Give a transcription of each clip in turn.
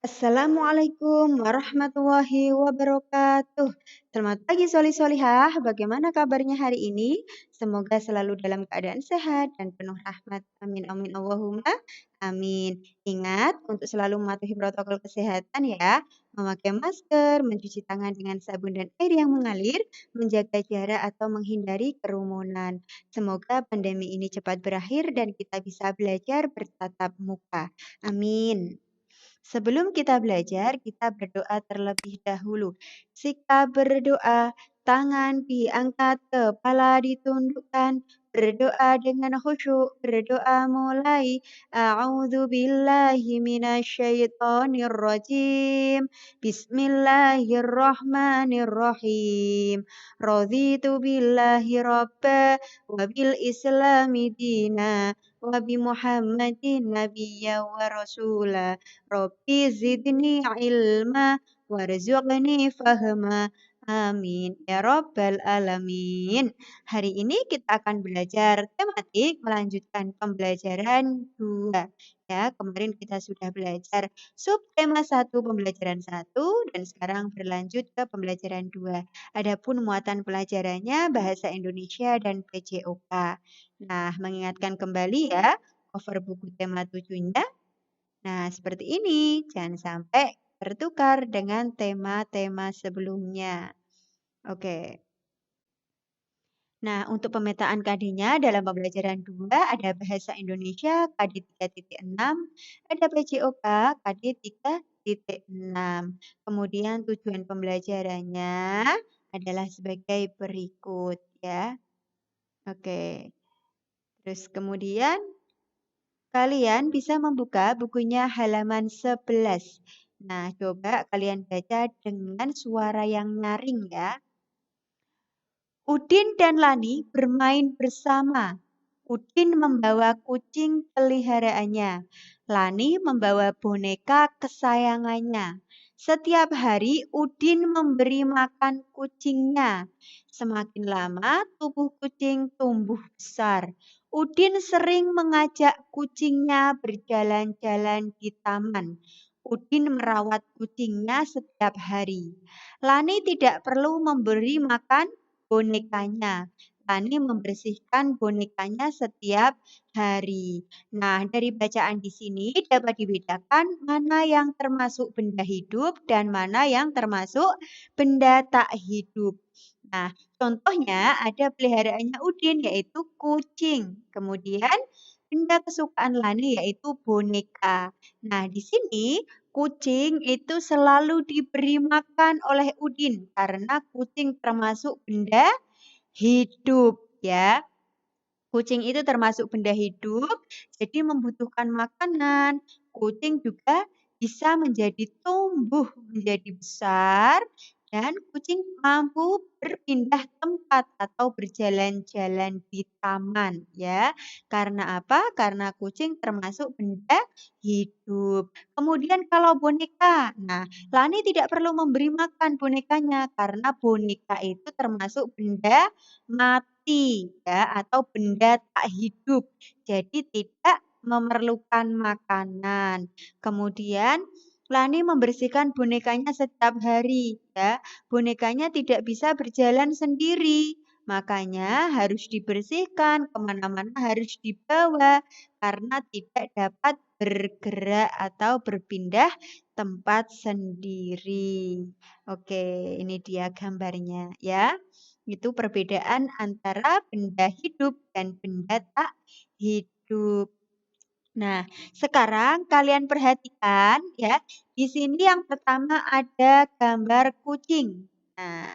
Assalamualaikum warahmatullahi wabarakatuh. Selamat pagi Solihah, bagaimana kabarnya hari ini? Semoga selalu dalam keadaan sehat dan penuh rahmat. Amin amin Allahumma amin. Ingat untuk selalu mematuhi protokol kesehatan ya. Memakai masker, mencuci tangan dengan sabun dan air yang mengalir, menjaga jarak atau menghindari kerumunan. Semoga pandemi ini cepat berakhir dan kita bisa belajar bertatap muka. Amin. Sebelum kita belajar, kita berdoa terlebih dahulu. Sikap berdoa, tangan diangkat, kepala ditundukkan. Berdoa dengan khusyuk, berdoa mulai. A'udzu billahi minasyaitonir rajim. Bismillahirrahmanirrahim. Raditu billahi rabba wa bil islami dina wa bi Muhammadin nabiyya wa rasula. Rabbi zidni ilma warzuqni fahma. Amin. Ya Rabbal Alamin. Hari ini kita akan belajar tematik melanjutkan pembelajaran 2. Ya, kemarin kita sudah belajar subtema 1 pembelajaran 1 dan sekarang berlanjut ke pembelajaran 2. Adapun muatan pelajarannya bahasa Indonesia dan PJOK. Nah, mengingatkan kembali ya cover buku tema 7-nya. Nah, seperti ini. Jangan sampai bertukar dengan tema-tema sebelumnya. Oke. Nah, untuk pemetaan KD-nya dalam pembelajaran 2 ada Bahasa Indonesia KD 3.6, ada PJOK KD 3.6. Kemudian tujuan pembelajarannya adalah sebagai berikut ya. Oke. Terus kemudian kalian bisa membuka bukunya halaman 11. Nah, coba kalian baca dengan suara yang nyaring ya. Udin dan Lani bermain bersama. Udin membawa kucing peliharaannya. Lani membawa boneka kesayangannya. Setiap hari Udin memberi makan kucingnya. Semakin lama tubuh kucing tumbuh besar. Udin sering mengajak kucingnya berjalan-jalan di taman. Udin merawat kucingnya setiap hari. Lani tidak perlu memberi makan bonekanya. Lani membersihkan bonekanya setiap hari. Nah, dari bacaan di sini dapat dibedakan mana yang termasuk benda hidup dan mana yang termasuk benda tak hidup. Nah, contohnya ada peliharaannya Udin yaitu kucing. Kemudian benda kesukaan Lani yaitu boneka. Nah, di sini kucing itu selalu diberi makan oleh Udin karena kucing termasuk benda hidup ya. Kucing itu termasuk benda hidup, jadi membutuhkan makanan. Kucing juga bisa menjadi tumbuh menjadi besar dan kucing mampu berpindah tempat atau berjalan-jalan di taman ya. Karena apa? Karena kucing termasuk benda hidup. Kemudian kalau boneka, nah Lani tidak perlu memberi makan bonekanya karena boneka itu termasuk benda mati ya atau benda tak hidup. Jadi tidak memerlukan makanan. Kemudian Lani membersihkan bonekanya setiap hari ya. Bonekanya tidak bisa berjalan sendiri. Makanya harus dibersihkan, kemana-mana harus dibawa karena tidak dapat bergerak atau berpindah tempat sendiri. Oke, ini dia gambarnya ya. Itu perbedaan antara benda hidup dan benda tak hidup. Nah, sekarang kalian perhatikan ya, di sini yang pertama ada gambar kucing. Nah,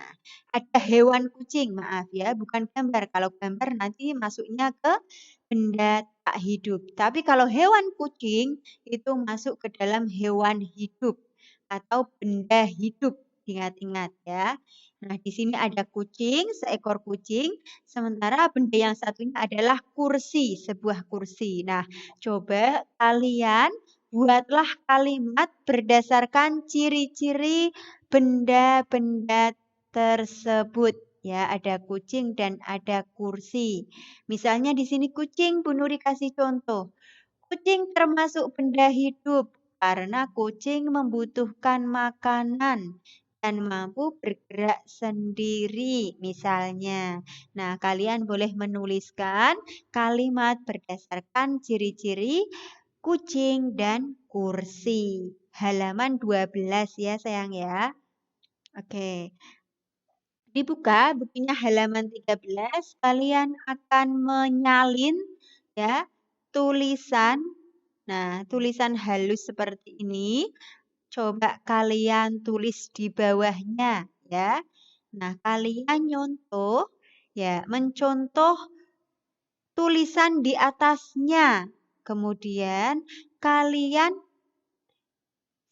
ada hewan kucing, maaf ya, bukan gambar. Kalau gambar nanti masuknya ke benda tak hidup. Tapi kalau hewan kucing itu masuk ke dalam hewan hidup atau benda hidup. Ingat-ingat ya. Nah, di sini ada kucing, seekor kucing, sementara benda yang satunya adalah kursi, sebuah kursi. Nah, coba kalian buatlah kalimat berdasarkan ciri-ciri benda-benda tersebut. Ya, ada kucing dan ada kursi. Misalnya di sini kucing, Bu Nuri kasih contoh. Kucing termasuk benda hidup. karena kucing membutuhkan makanan dan mampu bergerak sendiri, misalnya. Nah, kalian boleh menuliskan kalimat berdasarkan ciri-ciri kucing dan kursi. Halaman 12 ya, sayang ya. Oke. Dibuka bukunya halaman 13, kalian akan menyalin ya tulisan. Nah, tulisan halus seperti ini. Coba kalian tulis di bawahnya ya. Nah, kalian nyontoh ya, mencontoh tulisan di atasnya. Kemudian kalian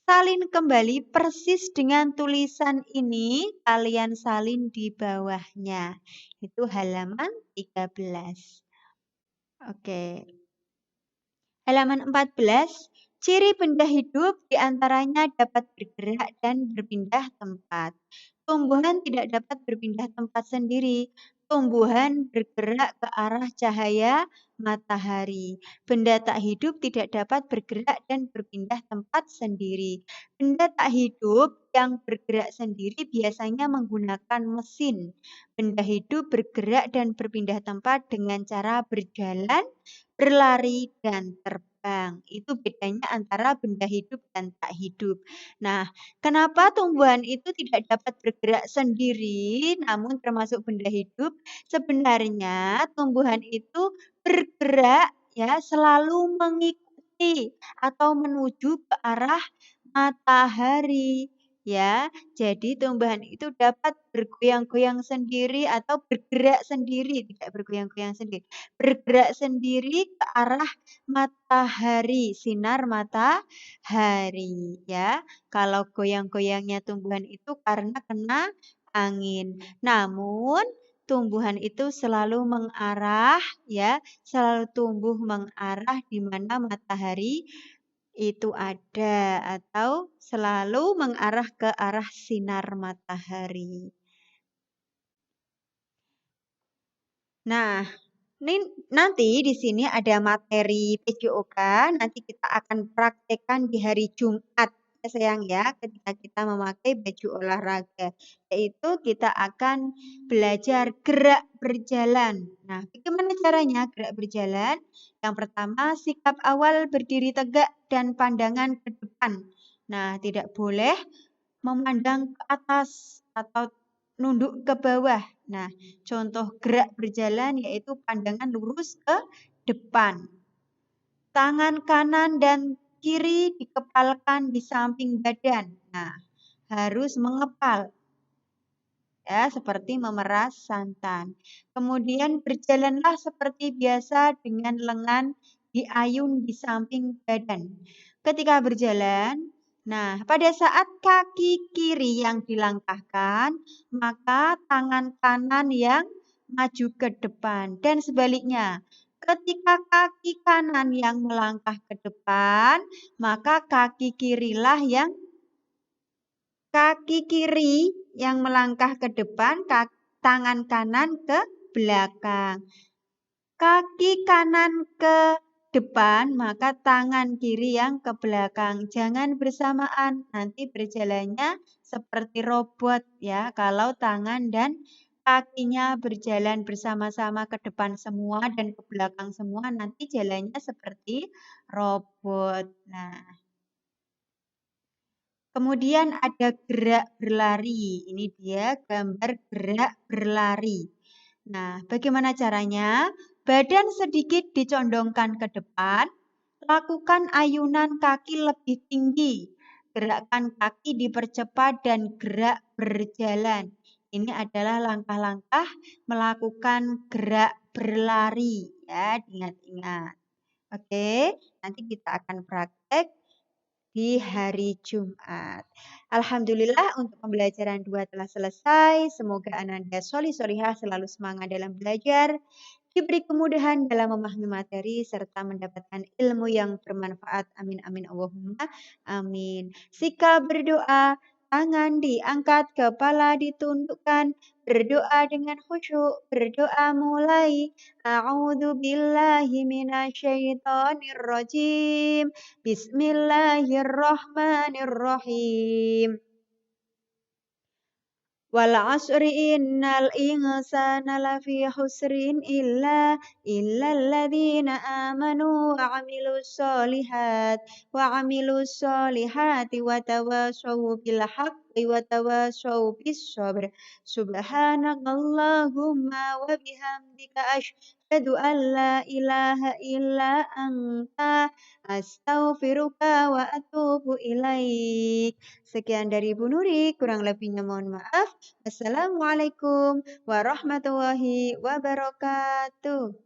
salin kembali persis dengan tulisan ini, kalian salin di bawahnya. Itu halaman 13. Oke. Halaman 14, ciri benda hidup diantaranya dapat bergerak dan berpindah tempat. Tumbuhan tidak dapat berpindah tempat sendiri. Tumbuhan bergerak ke arah cahaya matahari. Benda tak hidup tidak dapat bergerak dan berpindah tempat sendiri. Benda tak hidup yang bergerak sendiri biasanya menggunakan mesin. Benda hidup bergerak dan berpindah tempat dengan cara berjalan, berlari, dan terbang. Itu bedanya antara benda hidup dan tak hidup. Nah, kenapa tumbuhan itu tidak dapat bergerak sendiri, namun termasuk benda hidup? Sebenarnya tumbuhan itu bergerak ya selalu mengikuti atau menuju ke arah matahari ya. Jadi tumbuhan itu dapat bergoyang-goyang sendiri atau bergerak sendiri, tidak bergoyang-goyang sendiri. Bergerak sendiri ke arah matahari, sinar matahari ya. Kalau goyang-goyangnya tumbuhan itu karena kena angin. Namun tumbuhan itu selalu mengarah ya, selalu tumbuh mengarah di mana matahari itu ada atau selalu mengarah ke arah sinar matahari. Nah, nanti di sini ada materi PJOK, nanti kita akan praktekkan di hari Jumat ya sayang ya, ketika kita memakai baju olahraga, yaitu kita akan belajar gerak berjalan. Nah, bagaimana caranya gerak berjalan? Yang pertama, sikap awal berdiri tegak dan pandangan ke depan. Nah, tidak boleh memandang ke atas atau nunduk ke bawah. Nah, contoh gerak berjalan yaitu pandangan lurus ke depan. Tangan kanan dan kiri dikepalkan di samping badan. Nah, harus mengepal ya, seperti memeras santan. Kemudian berjalanlah seperti biasa dengan lengan diayun di samping badan. Ketika berjalan, nah pada saat kaki kiri yang dilangkahkan, maka tangan kanan yang maju ke depan dan sebaliknya. Ketika kaki kanan yang melangkah ke depan, maka kaki kirilah yang kaki kiri yang melangkah ke depan, tangan kanan ke belakang. Kaki kanan ke depan, maka tangan kiri yang ke belakang. Jangan bersamaan, nanti berjalannya seperti robot ya. Kalau tangan dan kakinya berjalan bersama-sama ke depan semua dan ke belakang semua, nanti jalannya seperti robot. Nah, kemudian ada gerak berlari. Ini dia gambar gerak berlari. Nah, bagaimana caranya? Badan sedikit dicondongkan ke depan, lakukan ayunan kaki lebih tinggi. Gerakan kaki dipercepat dan gerak berjalan. Ini adalah langkah-langkah melakukan gerak berlari. Ya, ingat-ingat. Oke, nanti kita akan praktek di hari Jumat. Alhamdulillah untuk pembelajaran 2 telah selesai. Semoga Ananda solih-solihah selalu semangat dalam belajar, diberi kemudahan dalam memahami materi, serta mendapatkan ilmu yang bermanfaat. Amin, amin, Allahumma, amin. Sikap berdoa, tangan diangkat, kepala ditundukkan, berdoa dengan khusyuk, berdoa mulai. A'udzu billahi minasyaitonir rajim. Bismillahirrahmanirrahim. Wal asri innal insana lafi khusrin illa alladzina amanu wa amilus solihati wa tawasaw bil haqqi wa tawasaw bis sabr. Subhanakallahumma wa bihamdika asyhadu an la ilaha illa anta astaghfiruka wa atubu ilaik. Sekian dari Bu Nuri, kurang lebihnya mohon maaf. Assalamualaikum warahmatullahi wabarakatuh.